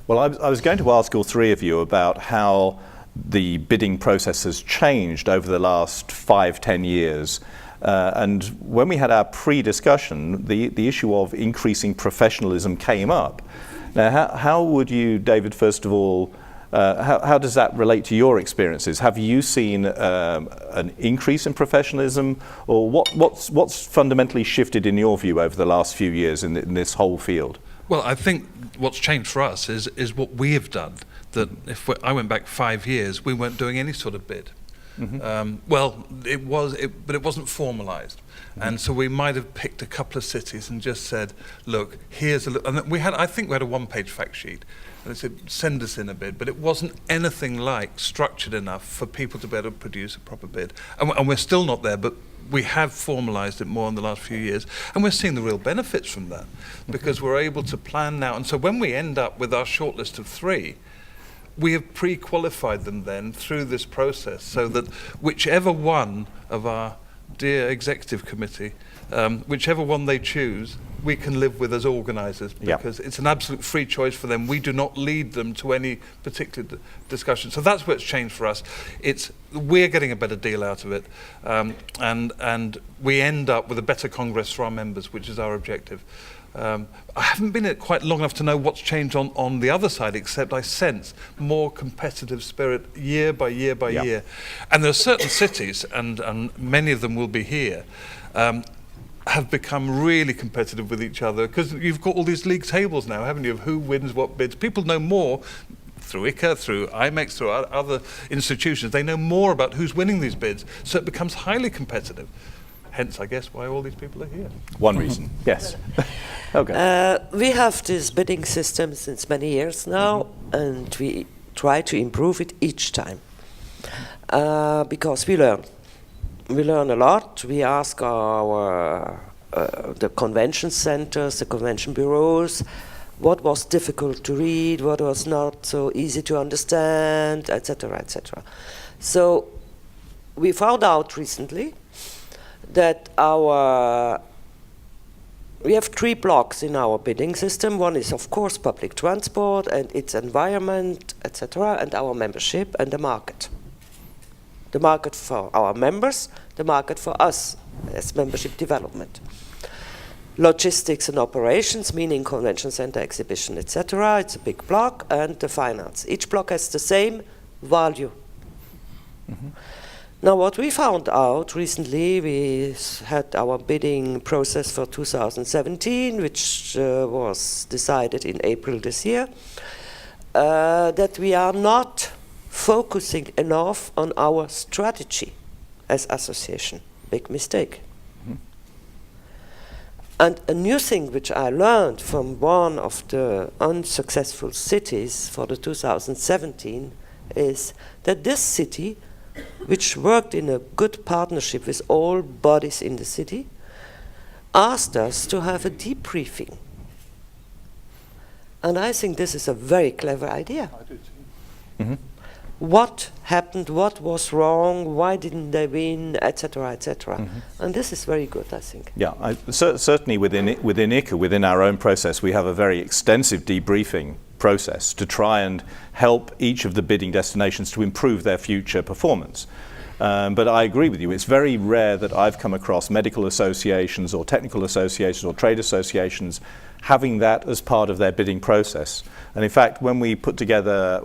Well, I was going to ask all three of you about how the bidding process has changed over the last 5-10 years. And when we had our pre-discussion, the issue of increasing professionalism came up. Now, how would you, David, first of all, how does that relate to your experiences? Have you seen an increase in professionalism, or what's fundamentally shifted in your view over the last few years in this whole field? Well, I think what's changed for us is what we have done. That I went back 5 years, we weren't doing any sort of bid. Mm-hmm. But it wasn't formalised, and so we might have picked a couple of cities and just said, "Look, here's a." And I think we had a one-page fact sheet, and it said, "Send us in a bid," but it wasn't anything like structured enough for people to be able to produce a proper bid. And we're still not there, but we have formalised it more in the last few years, and we're seeing the real benefits from that, because we're able to plan now. And so when we end up with our shortlist of 3. We have pre-qualified them then through this process, so that whichever one of our dear executive committee, whichever one they choose, we can live with as organisers, because it's an absolute free choice for them. We do not lead them to any particular discussion. So that's what's changed for us. We're getting a better deal out of it, and we end up with a better Congress for our members, which is our objective. I haven't been in it quite long enough to know what's changed on the other side, except I sense more competitive spirit year by year by year. And there are certain cities, and many of them will be here, have become really competitive with each other, because you've got all these league tables now, haven't you, of who wins what bids. People know more through ICCA, through IMEX, through other institutions. They know more about who's winning these bids, so it becomes highly competitive. Hence, I guess, why all these people are here. One reason, yes. Okay. We have this bidding system since many years now, and we try to improve it each time, because we learn. We learn a lot. We ask the convention centers, the convention bureaus, what was difficult to read, what was not so easy to understand, etc., etc. So we found out recently that we have 3 blocks in our bidding system. One is, of course, public transport and its environment, etc., and our membership and the market. The market for our members, the market for us as membership development. Logistics and operations, meaning convention center, exhibition, etc., it's a big block, and the finance. Each block has the same value. Mm-hmm. Now, what we found out recently, we had our bidding process for 2017, which was decided in April this year, that we are not focusing enough on our strategy as association. Big mistake. Mm-hmm. And a new thing which I learned from one of the unsuccessful cities for the 2017 is that this city, which worked in a good partnership with all bodies in the city, asked us to have a debriefing. And I think this is a very clever idea. I do too. Mm-hmm. What happened, what was wrong, why didn't they win, etc., etc. Mm-hmm. And this is very good, I think. Yeah, certainly within ICCA, within our own process, we have a very extensive debriefing process to try and help each of the bidding destinations to improve their future performance. But I agree with you, it's very rare that I've come across medical associations or technical associations or trade associations having that as part of their bidding process. And in fact, when we put together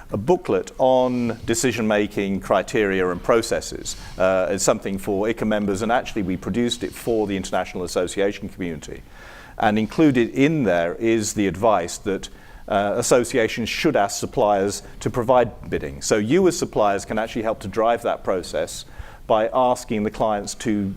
a booklet on decision-making criteria and processes as something for ICCA members, and actually we produced it for the international association community. And included in there is the advice that associations should ask suppliers to provide bidding. So you as suppliers can actually help to drive that process by asking the clients to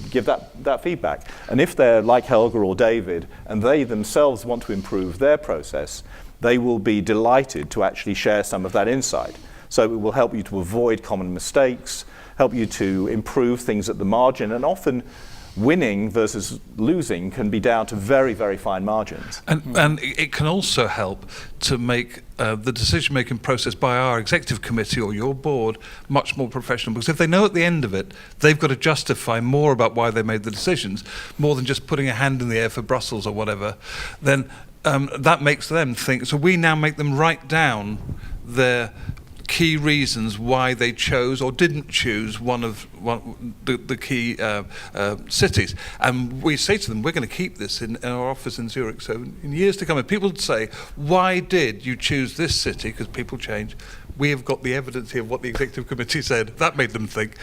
give that feedback. And if they're like Helga or David, and they themselves want to improve their process, they will be delighted to actually share some of that insight. So it will help you to avoid common mistakes, help you to improve things at the margin, and often winning versus losing can be down to very, very fine margins. And it can also help to make the decision-making process by our executive committee or your board much more professional, because if they know at the end of it, they've got to justify more about why they made the decisions, more than just putting a hand in the air for Brussels or whatever, then that makes them think. So we now make them write down their key reasons why they chose or didn't choose one of the key cities. And we say to them, we're going to keep this in our office in Zurich. So in years to come, if people would say, why did you choose this city? Because people change. We have got the evidence here of what the executive committee said. That made them think.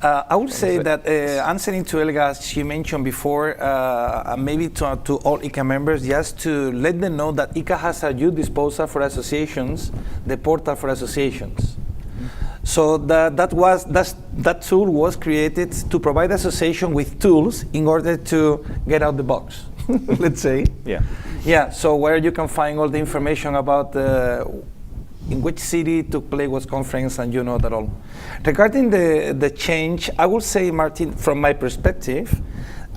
I would say that answering to Elga, as she mentioned before, maybe to all ICCA members, just to let them know that ICCA has a youth disposal for associations, the portal for associations. So that tool was created to provide association with tools in order to get out the box, let's say. Yeah. Yeah. So where you can find all the information about in which city took place what conference, and you know that all. Regarding the change, I will say, Martin, from my perspective,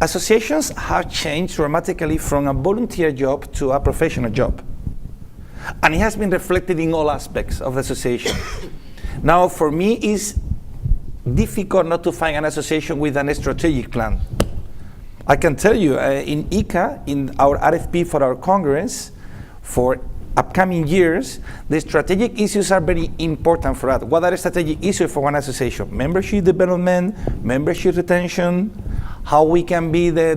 associations have changed dramatically from a volunteer job to a professional job. And it has been reflected in all aspects of the association. Now, for me, it's difficult not to find an association with a strategic plan. I can tell you, in ICCA, in our RFP for our Congress, for upcoming years, the strategic issues are very important for us. What are strategic issues for one association? Membership development, membership retention, how we can be the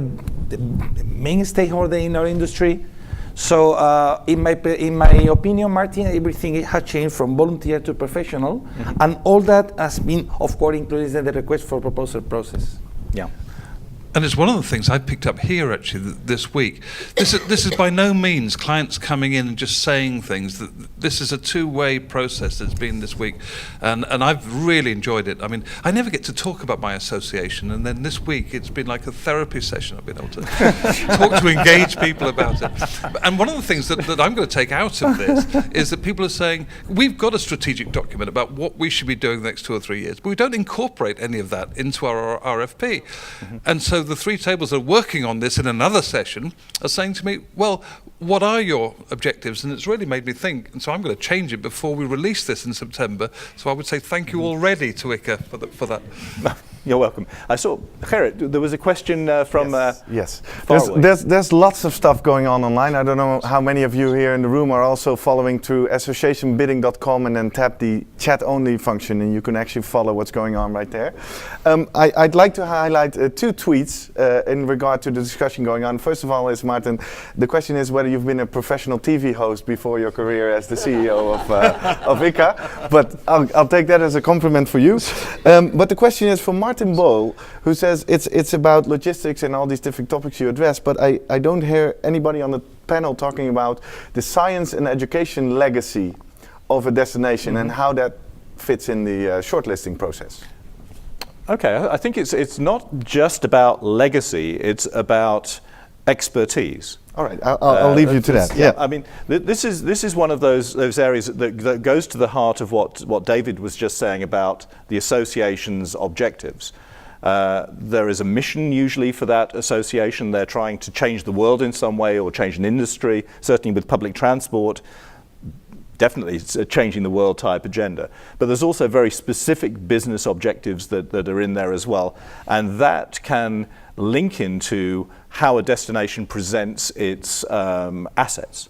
main stakeholder in our industry. So in my opinion, Martin, everything has changed from volunteer to professional, and all that has been, of course, included in the request for proposal process. Yeah. And it's one of the things I picked up here actually this week. This is by no means clients coming in and just saying things. This is a two-way process that's been this week, and I've really enjoyed it. I mean, I never get to talk about my association, and then this week it's been like a therapy session. I've been able to talk to engage people about it. And one of the things that I'm going to take out of this is that people are saying, we've got a strategic document about what we should be doing the next 2 or 3 years, but we don't incorporate any of that into our RFP. And so the three tables that are working on this in another session are saying to me, well, what are your objectives? And it's really made me think, and so I'm going to change it before we release this in September. So I would say thank you already to ICCA for that. You're welcome. I saw, Gerrit, there was a question from yes. Far away. There's lots of stuff going on online. I don't know how many of you here in the room are also following through associationbidding.com and then tap the chat only function, and you can actually follow what's going on right there. I'd like to highlight 2 tweets in regard to the discussion going on. First of all is, Martin, the question is whether you've been a professional TV host before your career as the CEO of ICCA, but I'll take that as a compliment for you. But the question is from Martin Bowl, who says it's about logistics and all these different topics you address, but I don't hear anybody on the panel talking about the science and education legacy of a destination and how that fits in the shortlisting process. Okay, I think it's not just about legacy, it's about expertise. All right, I'll leave you to that. Yeah, I mean, this is one of those areas that goes to the heart of what David was just saying about the association's objectives. There is a mission usually for that association. They're trying to change the world in some way or change an industry, certainly with public transport. Definitely it's a changing the world type agenda. But there's also very specific business objectives that are in there as well. And that can link into how a destination presents its assets,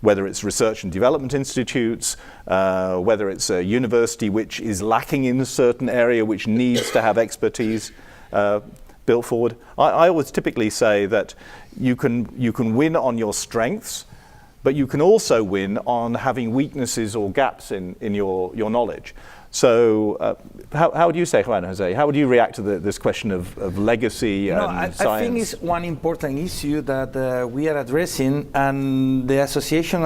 whether it's research and development institutes, whether it's a university which is lacking in a certain area which needs to have expertise built forward. I always typically say that you can win on your strengths, but you can also win on having weaknesses or gaps in your knowledge. So how would you say, Juan Jose, how would you react to this question of legacy and science? I think it's one important issue that we are addressing, and the association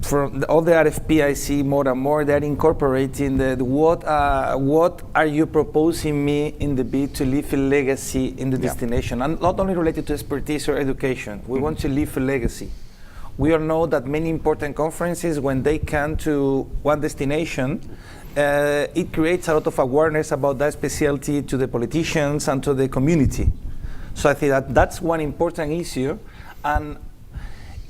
from all the RFP I see more and more, they're incorporating what are you proposing me in the bid to leave a legacy in the destination, and not only related to expertise or education. We want to leave a legacy. We all know that many important conferences, when they come to one destination, it creates a lot of awareness about that specialty to the politicians and to the community. So I think that's one important issue. And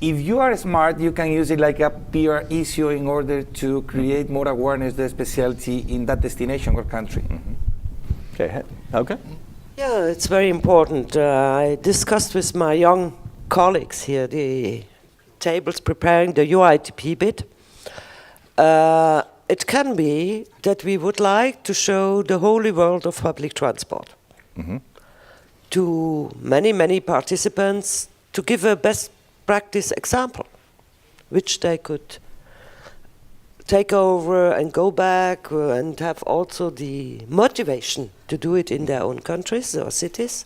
if you are smart, you can use it like a PR issue in order to create more awareness of the specialty in that destination or country. Okay. Yeah, it's very important. I discussed with my young colleagues here, the tables preparing the UITP bid, it can be that we would like to show the holy world of public transport to many, many participants, to give a best practice example, which they could take over and go back and have also the motivation to do it in their own countries or cities.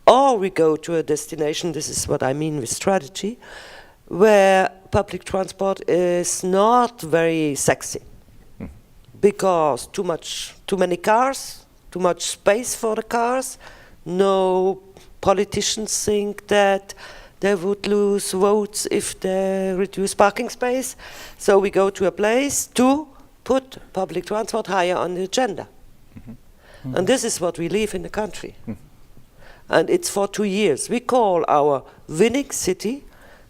Or we go to a destination, this is what I mean with strategy, where public transport is not very sexy because too many cars, too much space for the cars. No politicians think that they would lose votes if they reduce parking space. So we go to a place to put public transport higher on the agenda. And this is what we leave in the country. And it's for 2 years. We call our winning city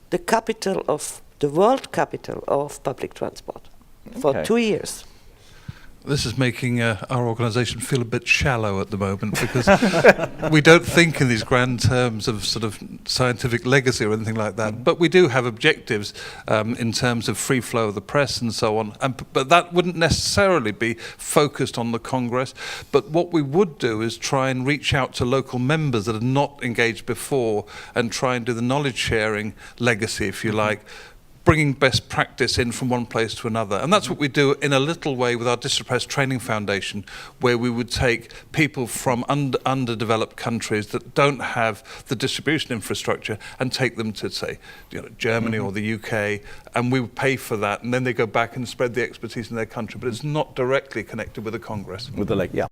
the capital of the world capital of public transport for 2 years. This is making our organisation feel a bit shallow at the moment because we don't think in these grand terms of sort of scientific legacy or anything like that. But we do have objectives in terms of free flow of the press and so on. But that wouldn't necessarily be focused on the Congress. But what we would do is try and reach out to local members that have not engaged before and try and do the knowledge sharing legacy, if you like, bringing best practice in from one place to another. And that's what we do in a little way with our District Press Training Foundation, where we would take people from underdeveloped countries that don't have the distribution infrastructure and take them to, say, Germany or the UK, and we would pay for that, and then they go back and spread the expertise in their country. But it's not directly connected with the Congress. With the leg, yeah.